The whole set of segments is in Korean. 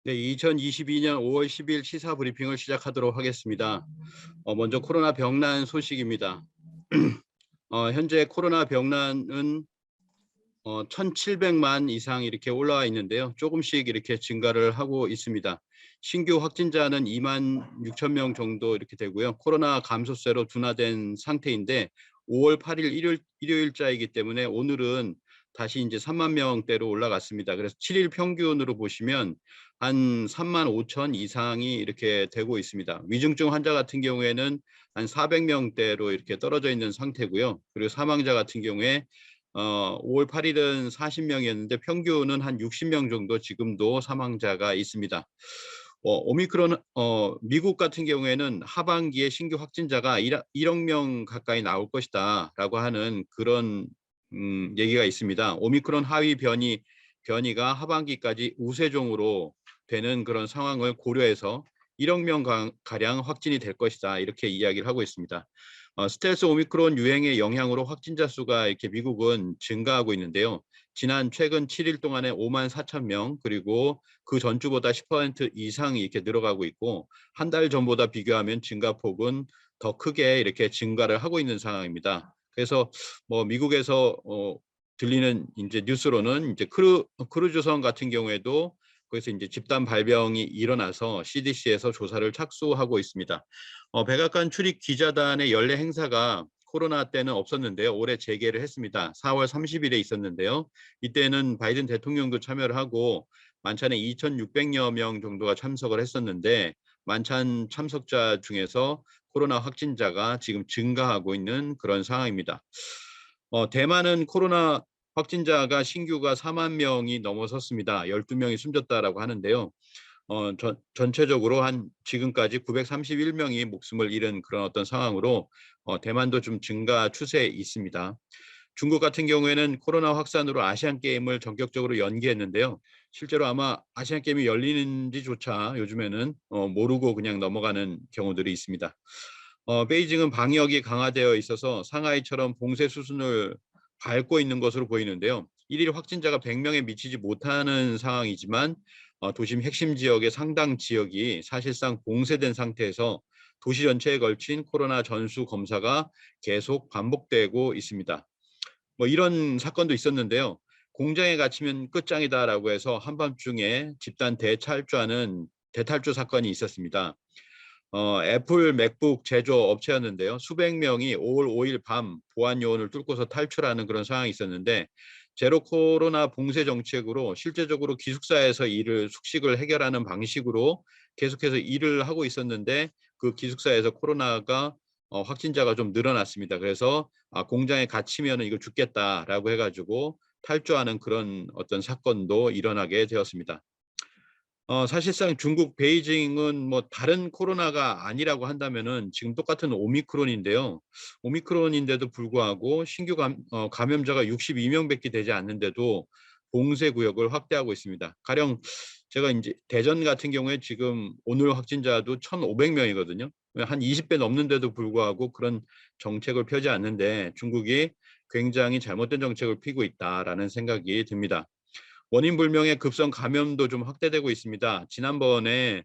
네, 2022년 5월 10일 시사 브리핑을 시작하도록 하겠습니다. 먼저 코로나 병란 소식입니다. 현재 코로나 병란은 1,700만 이상 이렇게 올라와 있는데요. 조금씩 이렇게 증가를 하고 있습니다. 신규 확진자는 2만 6천 명 정도 이렇게 되고요. 코로나 감소세로 둔화된 상태인데 5월 8일 일요일자이기 때문에 오늘은 다시 이제 3만 명대로 올라갔습니다. 그래서 7일 평균으로 보시면 한 3만 5천 이상이 이렇게 되고 있습니다. 위중증 환자 같은 경우에는 한 400명대로 이렇게 떨어져 있는 상태고요. 그리고 사망자 같은 경우에 5월 8일은 40명이었는데 평균은 한 60명 정도 지금도 사망자가 있습니다. 오미크론 미국 같은 경우에는 하반기에 신규 확진자가 1억 명 가까이 나올 것이다라고 하는 그런 얘기가 있습니다. 오미크론 하위 변이가 하반기까지 우세종으로 되는 그런 상황을 고려해서 1억 명 가량 확진이 될 것이다 이렇게 이야기를 하고 있습니다. 스텔스 오미크론 유행의 영향으로 확진자 수가 이렇게 미국은 증가하고 있는데요. 최근 7일 동안에 5만 4천 명 그리고 그 전주보다 10% 이상이 이렇게 늘어가고 있고 한 달 전보다 비교하면 증가폭은 더 크게 이렇게 증가를 하고 있는 상황입니다. 그래서 뭐 미국에서 들리는 이제 뉴스로는 이제 크루즈선 같은 경우에도 그래서 이제 집단 발병이 일어나서 CDC에서 조사를 착수하고 있습니다. 백악관 출입 기자단의 연례 행사가 코로나 때는 없었는데요. 올해 재개를 했습니다. 4월 30일에 있었는데요. 이때는 바이든 대통령도 참여를 하고 만찬에 2,600여 명 정도가 참석을 했었는데 만찬 참석자 중에서 코로나 확진자가 지금 증가하고 있는 그런 상황입니다. 대만은 코로나 확진자가 신규가 4만 명이 넘어섰습니다. 12명이 숨졌다라고 하는데요. 전체적으로 한 지금까지 931명이 목숨을 잃은 그런 어떤 상황으로 대만도 좀 증가 추세에 있습니다. 중국 같은 경우에는 코로나 확산으로 아시안 게임을 전격적으로 연기했는데요. 실제로 아마 아시안 게임이 열리는지조차 요즘에는 모르고 그냥 넘어가는 경우들이 있습니다. 베이징은 방역이 강화되어 있어서 상하이처럼 봉쇄 수순을 밟고 있는 것으로 보이는데요. 일일 확진자가 100명에 미치지 못하는 상황이지만 도심 핵심 지역의 상당 지역이 사실상 봉쇄된 상태에서 도시 전체에 걸친 코로나 전수 검사가 계속 반복되고 있습니다. 뭐 이런 사건도 있었는데요. 공장에 갇히면 끝장이다라고 해서 한밤중에 집단 대탈주 사건이 있었습니다. 애플 맥북 제조 업체였는데요. 수백 명이 5월 5일 밤 보안 요원을 뚫고서 탈출하는 그런 상황이 있었는데 제로 코로나 봉쇄 정책으로 실제적으로 기숙사에서 일을 숙식을 해결하는 방식으로 계속해서 일을 하고 있었는데 그 기숙사에서 코로나가 확진자가 좀 늘어났습니다. 그래서 공장에 갇히면 이거 죽겠다라고 해가지고 탈주하는 그런 어떤 사건도 일어나게 되었습니다. 사실상 중국 베이징은 뭐 다른 코로나가 아니라고 한다면은 지금 똑같은 오미크론인데요. 오미크론인데도 불구하고 신규 감염자가 62명밖에 되지 않는데도 봉쇄 구역을 확대하고 있습니다. 가령 제가 이제 대전 같은 경우에 지금 오늘 확진자도 1,500명이거든요. 한 20배 넘는데도 불구하고 그런 정책을 펴지 않는데 중국이 굉장히 잘못된 정책을 피고 있다라는 생각이 듭니다. 원인 불명의 급성 감염도 좀 확대되고 있습니다. 지난번에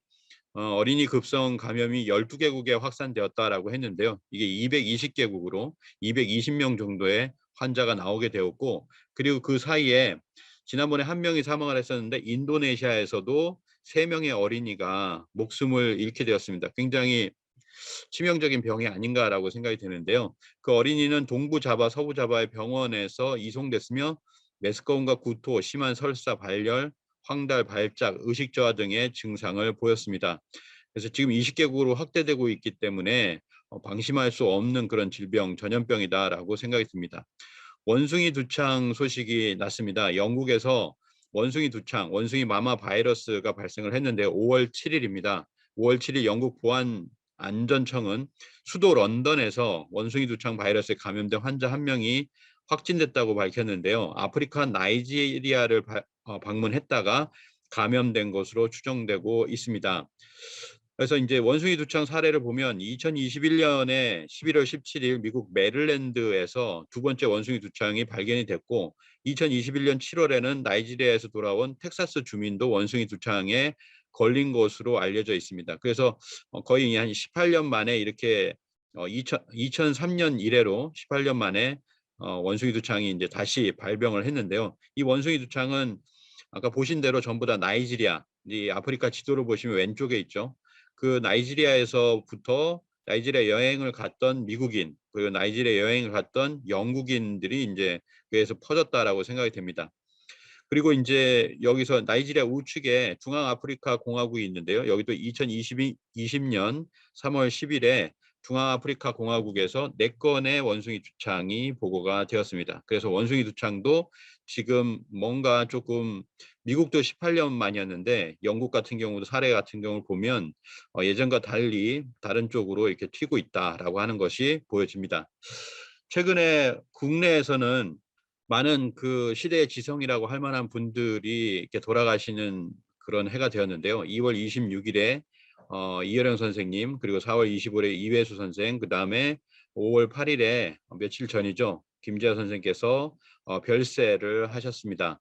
어린이 급성 감염이 12개국에 확산되었다라고 했는데요. 이게 220개국으로 220명 정도의 환자가 나오게 되었고 그리고 그 사이에 지난번에 한 명이 사망을 했었는데 인도네시아에서도 3명의 어린이가 목숨을 잃게 되었습니다. 굉장히 치명적인 병이 아닌가라고 생각이 드는데요. 그 어린이는 동부 자바, 서부 자바의 병원에서 이송됐으며 메스꺼움과 구토, 심한 설사, 발열, 황달, 발작, 의식 저하 등의 증상을 보였습니다. 그래서 지금 20개국으로 확대되고 있기 때문에 방심할 수 없는 그런 질병, 전염병이다라고 생각이 듭니다. 원숭이 두창 소식이 났습니다. 영국에서 원숭이 두창, 원숭이 마마 바이러스가 발생을 했는데 5월 7일입니다. 5월 7일 영국 보안 안전청은 수도 런던에서 원숭이 두창 바이러스에 감염된 환자 한 명이 확진됐다고 밝혔는데요. 아프리카 나이지리아를 방문했다가 감염된 것으로 추정되고 있습니다. 그래서 이제 원숭이 두창 사례를 보면 2021년에 11월 17일 미국 메릴랜드에서 두 번째 원숭이 두창이 발견이 됐고 2021년 7월에는 나이지리아에서 돌아온 텍사스 주민도 원숭이 두창에 걸린 것으로 알려져 있습니다. 그래서 거의 한 18년 만에 이렇게 2003년 이래로 18년 만에 원숭이 두창이 이제 다시 발병을 했는데요. 이 원숭이 두창은 아까 보신 대로 전부 다 나이지리아, 이 아프리카 지도를 보시면 왼쪽에 있죠. 그 나이지리아에서부터 나이지리아 여행을 갔던 미국인, 그리고 나이지리아 여행을 갔던 영국인들이 이제 그에서 퍼졌다라고 생각이 됩니다. 그리고 이제 여기서 나이지리아 우측에 중앙아프리카 공화국이 있는데요. 여기도 2020년 3월 10일에 중앙아프리카 공화국에서 4건의 원숭이 두창이 보고가 되었습니다. 그래서 원숭이 두창도 지금 뭔가 조금 미국도 18년 만이었는데 영국 같은 경우도 사례 같은 경우를 보면 예전과 달리 다른 쪽으로 이렇게 튀고 있다라고 하는 것이 보여집니다. 최근에 국내에서는 많은 그 시대의 지성이라고 할 만한 분들이 이렇게 돌아가시는 그런 해가 되었는데요. 2월 26일에 이효령 선생님, 그리고 4월 25일에 이회수 선생, 그 다음에 5월 8일에 며칠 전이죠. 김재하 선생께서 별세를 하셨습니다.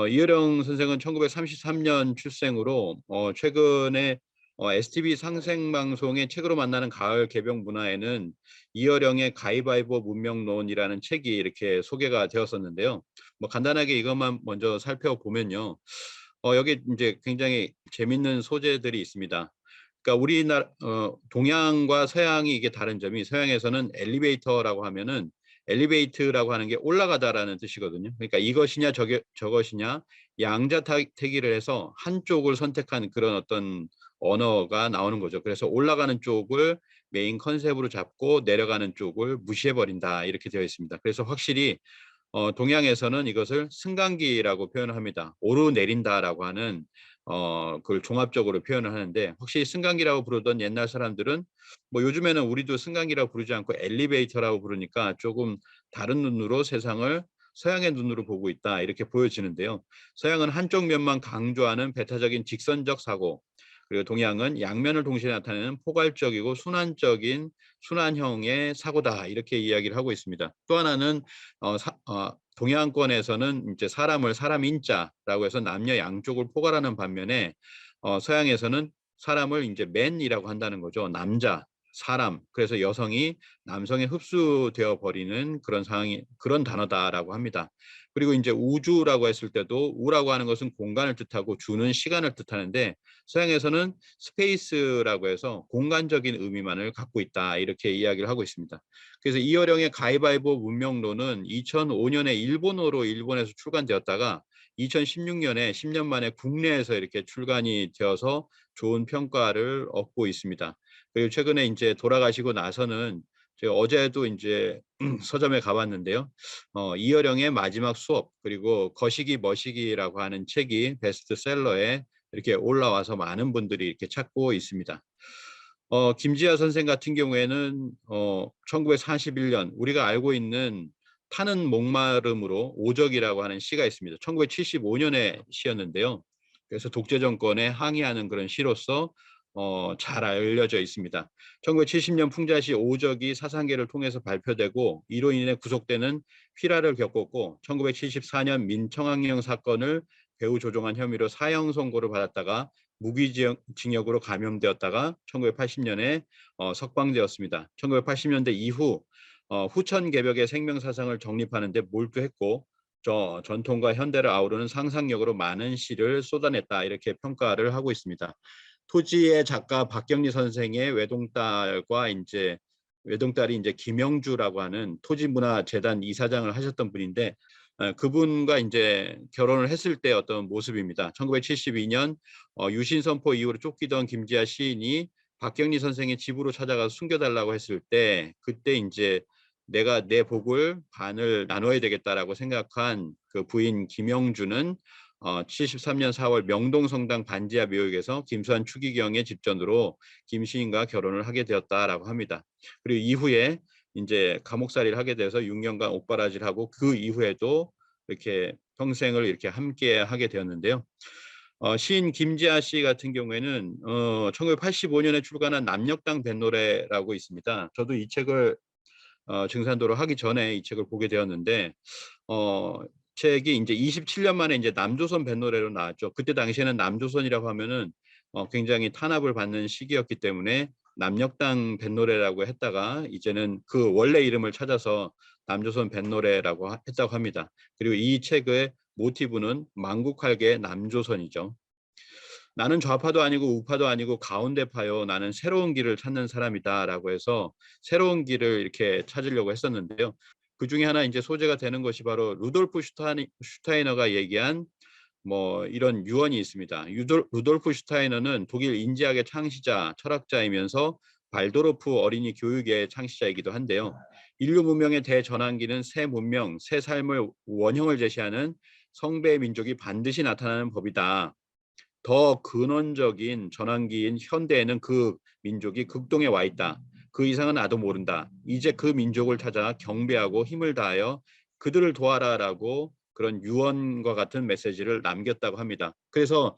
이효령 선생은 1933년 출생으로 최근에 STV 상생방송의 책으로 만나는 가을 개병 문화에는 이어령의 가위바위보 문명론이라는 책이 이렇게 소개가 되었었는데요. 뭐 간단하게 이것만 먼저 살펴보면요. 여기 이제 굉장히 재밌는 소재들이 있습니다. 그러니까 우리나라 동양과 서양이 이게 다른 점이 서양에서는 엘리베이터라고 하면은 엘리베이트라고 하는 게 올라가다라는 뜻이거든요. 그러니까 이것이냐 저것이냐 양자택일을 해서 한쪽을 선택한 그런 어떤 언어가 나오는 거죠. 그래서 올라가는 쪽을 메인 컨셉으로 잡고 내려가는 쪽을 무시해버린다 이렇게 되어 있습니다. 그래서 확실히 동양에서는 이것을 승강기라고 표현을 합니다. 오르내린다라고 하는 그걸 종합적으로 표현을 하는데 확실히 승강기라고 부르던 옛날 사람들은 뭐 요즘에는 우리도 승강기라고 부르지 않고 엘리베이터라고 부르니까 조금 다른 눈으로 세상을 서양의 눈으로 보고 있다 이렇게 보여지는데요. 서양은 한쪽 면만 강조하는 배타적인 직선적 사고, 그리고 동양은 양면을 동시에 나타내는 포괄적이고 순환형의 사고다 이렇게 이야기를 하고 있습니다. 또 하나는 동양권에서는 이제 사람을 사람인자라고 해서 남녀 양쪽을 포괄하는 반면에 서양에서는 사람을 이제 맨이라고 한다는 거죠. 남자, 사람. 그래서 여성이 남성에 흡수되어 버리는 그런 상황이 그런 단어다라고 합니다. 그리고 이제 우주라고 했을 때도 우라고 하는 것은 공간을 뜻하고 주는 시간을 뜻하는데 서양에서는 스페이스라고 해서 공간적인 의미만을 갖고 있다 이렇게 이야기를 하고 있습니다. 그래서 이어령의 가위바위보 문명론은 2005년에 일본에서 출간되었다가 2016년에 10년 만에 국내에서 이렇게 출간이 되어서 좋은 평가를 얻고 있습니다. 그리고 최근에 이제 돌아가시고 나서는 제가 어제도 이제 서점에 가봤는데요. 이어령의 마지막 수업 그리고 거시기 머시기라고 하는 책이 베스트셀러에 이렇게 올라와서 많은 분들이 이렇게 찾고 있습니다. 김지하 선생 같은 경우에는 1941년 우리가 알고 있는 타는 목마름으로 오적이라고 하는 시가 있습니다. 1975년에 시였는데요. 그래서 독재 정권에 항의하는 그런 시로서 잘 알려져 있습니다. 1970년 풍자시 오적이 사상계를 통해서 발표되고 이로 인해 구속되는 휘라를 겪었고 1974년 민청학령 사건을 배후 조종한 혐의로 사형 선고를 받았다가 무기징역으로 감형되었다가 1980년에 석방되었습니다. 1980년대 이후 후천 개벽의 생명사상을 정립하는 데 몰두했고 전통과 현대를 아우르는 상상력으로 많은 시를 쏟아냈다 이렇게 평가를 하고 있습니다. 토지의 작가 박경리 선생의 외동딸이 이제 김영주라고 하는 토지문화재단 이사장을 하셨던 분인데 그분과 이제 결혼을 했을 때 어떤 모습입니다. 1972년 유신 선포 이후로 쫓기던 김지하 시인이 박경리 선생의 집으로 찾아가서 숨겨달라고 했을 때 그때 이제 내가 내 복을 반을 나눠야 되겠다라고 생각한 그 부인 김영주는 73년 4월 명동성당 반지하 묘역에서 김수환 추기경의 집전으로 김 시인과 결혼을 하게 되었다라고 합니다. 그리고 이후에 이제 감옥살이를 하게 돼서 6년간 옥바라지를 하고 그 이후에도 이렇게 평생을 이렇게 함께 하게 되었는데요. 시인 김지하 씨 같은 경우에는 1985년에 출간한 남녘당 뱃노래라고 있습니다. 저도 이 책을 증산도로 하기 전에 이 책을 보게 되었는데 책이 이제 27년 만에 이제 남조선 뱃노래로 나왔죠. 그때 당시에는 남조선이라고 하면은 굉장히 탄압을 받는 시기였기 때문에 남녘당 뱃노래라고 했다가 이제는 그 원래 이름을 찾아서 남조선 뱃노래라고 했다고 합니다. 그리고 이 책의 모티브는 만국할게 남조선이죠. 나는 좌파도 아니고 우파도 아니고 가운데파요. 나는 새로운 길을 찾는 사람이다라고 해서 새로운 길을 이렇게 찾으려고 했었는데요. 그 중에 하나 이제 소재가 되는 것이 바로 루돌프 슈타이너가 얘기한 뭐 이런 유언이 있습니다. 루돌프 슈타이너는 독일 인지학의 창시자, 철학자이면서 발도르프 어린이 교육의 창시자이기도 한데요. 인류 문명의 대전환기는 새 문명, 새 삶을 원형을 제시하는 성배의 민족이 반드시 나타나는 법이다. 더 근원적인 전환기인 현대에는 그 민족이 극동에 와 있다. 그 이상은 나도 모른다. 이제 그 민족을 찾아 경배하고 힘을 다하여 그들을 도와라라고 그런 유언과 같은 메시지를 남겼다고 합니다. 그래서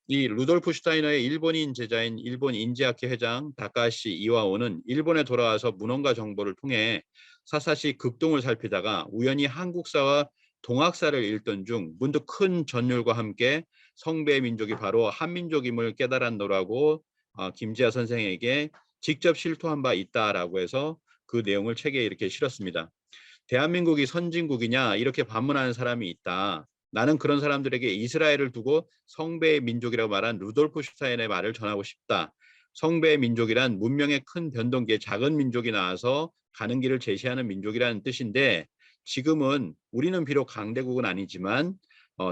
이 루돌프 슈타이너의 일본인 제자인 일본 인지학회 회장 다카시 이와오는 일본에 돌아와서 문헌과 정보를 통해 사사시 극동을 살피다가 우연히 한국사와 동학사를 읽던 중 문득 큰 전율과 함께 성배의 민족이 바로 한민족임을 깨달았노라고 김지아 선생에게 직접 실토한 바 있다라고 해서 그 내용을 책에 이렇게 실었습니다. 대한민국이 선진국이냐 이렇게 반문하는 사람이 있다. 나는 그런 사람들에게 이스라엘을 두고 성배의 민족이라고 말한 루돌프 슈타인의 말을 전하고 싶다. 성배의 민족이란 문명의 큰 변동기에 작은 민족이 나와서 가는 길을 제시하는 민족이라는 뜻인데 지금은 우리는 비록 강대국은 아니지만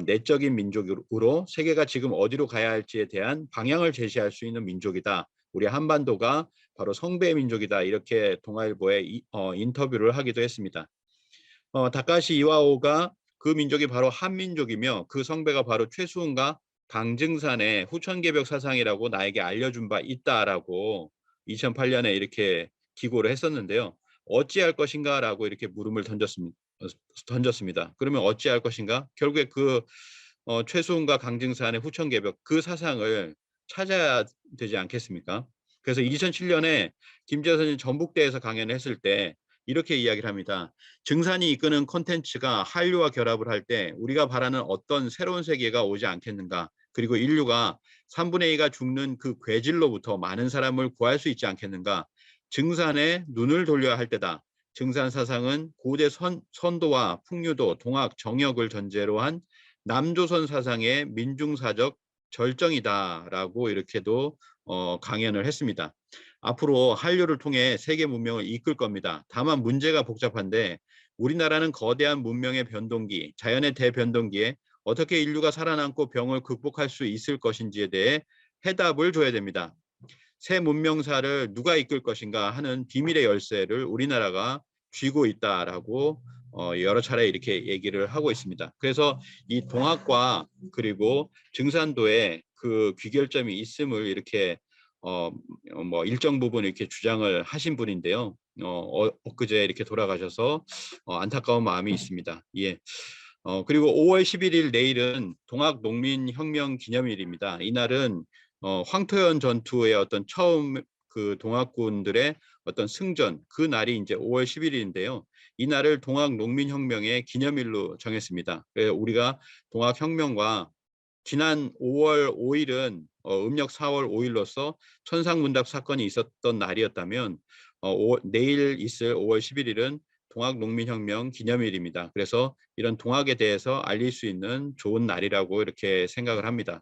내적인 민족으로 세계가 지금 어디로 가야 할지에 대한 방향을 제시할 수 있는 민족이다. 우리 한반도가 바로 성배의 민족이다. 이렇게 동아일보에 인터뷰를 하기도 했습니다. 다카시 이와오가 그 민족이 바로 한민족이며 그 성배가 바로 최수훈과 강증산의 후천개벽 사상이라고 나에게 알려준 바 있다라고 2008년에 이렇게 기고를 했었는데요. 어찌할 것인가라고 이렇게 물음을 던졌습니다. 그러면 어찌할 것인가? 결국에 그 최수훈과 강증산의 후천개벽 그 사상을 찾아야 되지 않겠습니까? 그래서 2007년에 김지아 선생님 전북대에서 강연을 했을 때 이렇게 이야기를 합니다. 증산이 이끄는 콘텐츠가 한류와 결합을 할 때 우리가 바라는 어떤 새로운 세계가 오지 않겠는가. 그리고 인류가 3분의 2가 죽는 그 괴질로부터 많은 사람을 구할 수 있지 않겠는가. 증산에 눈을 돌려야 할 때다. 증산 사상은 고대 선도와 풍류도, 동학, 정역을 전제로 한 남조선 사상의 민중사적 절정이다라고 이렇게도 강연을 했습니다. 앞으로 한류를 통해 세계 문명을 이끌 겁니다. 다만 문제가 복잡한데 우리나라는 거대한 문명의 변동기, 자연의 대변동기에 어떻게 인류가 살아남고 병을 극복할 수 있을 것인지에 대해 해답을 줘야 됩니다. 새 문명사를 누가 이끌 것인가 하는 비밀의 열쇠를 우리나라가 쥐고 있다라고 여러 차례 이렇게 얘기를 하고 있습니다. 그래서 이 동학과 그리고 증산도에 그 귀결점이 있음을 이렇게 뭐 일정 부분 이렇게 주장을 하신 분인데요. 엊그제 이렇게 돌아가셔서 안타까운 마음이 있습니다. 예. 그리고 5월 11일 내일은 동학농민혁명 기념일입니다. 이날은 황토현 전투의 어떤 처음 그 동학군들의 어떤 승전 그 날이 이제 5월 11일인데요. 이 날을 동학농민혁명의 기념일로 정했습니다. 그래서 우리가 동학혁명과 지난 5월 5일은 음력 4월 5일로서 천상문답 사건이 있었던 날이었다면 내일 있을 5월 11일은 동학농민혁명 기념일입니다. 그래서 이런 동학에 대해서 알릴 수 있는 좋은 날이라고 이렇게 생각을 합니다.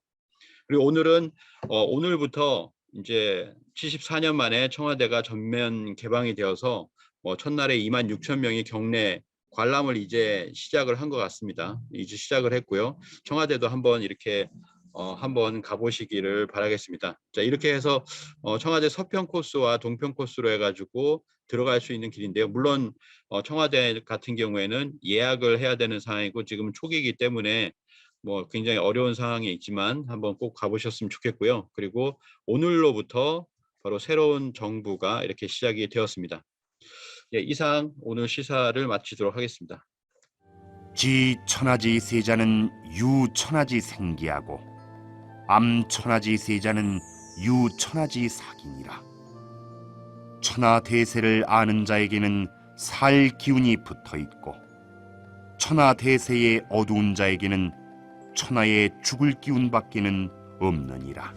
그리고 오늘은 오늘부터 이제 74년 만에 청와대가 전면 개방이 되어서 첫날에 26,000명이 경내 관람을 이제 시작을 한 것 같습니다. 이제 시작을 했고요. 청와대도 한번 이렇게 한번 가보시기를 바라겠습니다. 자, 이렇게 해서 청와대 서편 코스와 동편 코스로 해가지고 들어갈 수 있는 길인데요. 물론 청와대 같은 경우에는 예약을 해야 되는 상황이고 지금 초기이기 때문에 뭐 굉장히 어려운 상황이 있지만 한번 꼭 가보셨으면 좋겠고요. 그리고 오늘로부터 바로 새로운 정부가 이렇게 시작이 되었습니다. 예, 이상 오늘 시사를 마치도록 하겠습니다. 지천하지 세자는 유천하지 생기하고 암천하지 세자는 유천하지 사기니라. 천하 대세를 아는 자에게는 살 기운이 붙어 있고 천하 대세의 어두운 자에게는 천하의 죽을 기운밖에는 없느니라.